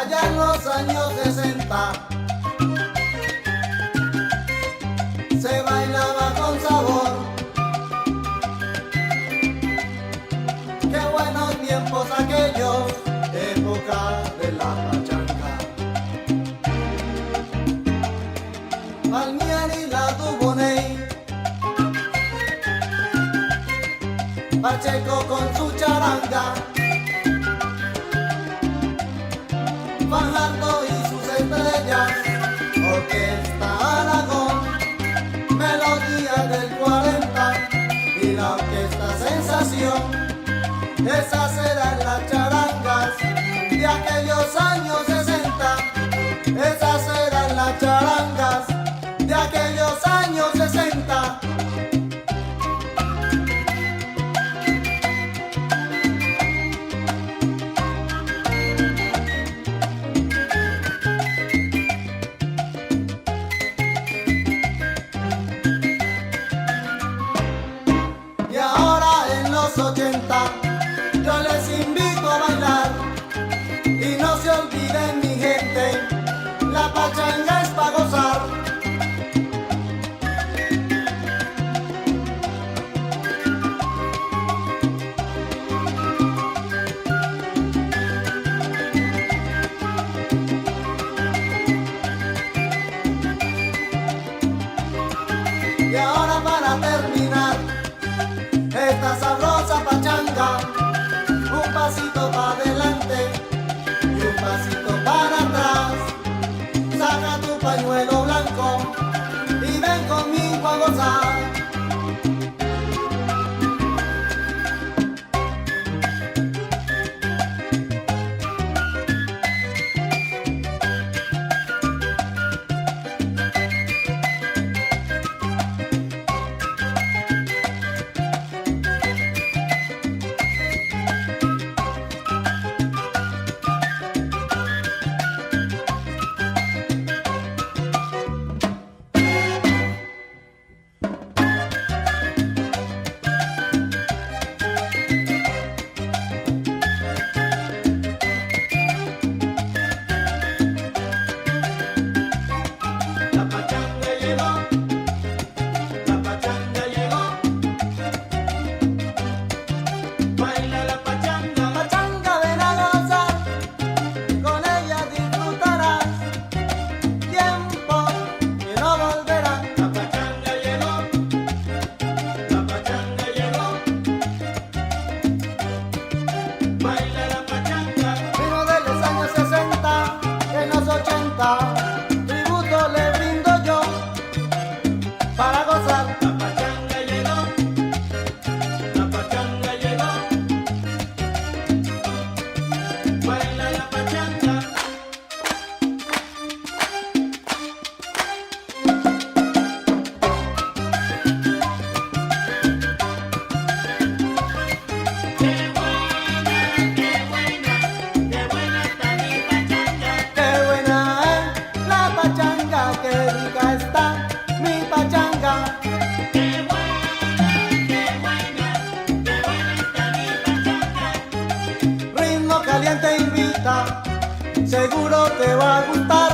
allá en los años 60 se bailaba con sabor. Qué buenos tiempos aquellos, época de la pachanga. Palmieri la Duboney, Pacheco con su charanga, Fajardo y sus estrellas, Orquesta Aragón, melodía del 40 y la orquesta sensación. Esas eran las charangas de aquellos años 60. Esas eran las charangas de aquellos años 60. Y ahora en los 80 yo les invito a bailar y no se olviden, mi gente, la pachanga es pa' gozar. Y ahora para terminar esta sabrosa pachanga, un pasito para adelante y un pasito para atrás. Saca tu pañuelo blanco y ven conmigo a gozar. Tributo le brindo yo para gozar. La pachanga llegó, la pachanga llegó, baila la pachanga. Qué buena está mi pachanga. Qué buena es la pachanga, qué rica está mi pachanga. Qué buena está mi pachanga. Ritmo caliente invita, seguro te va a gustar.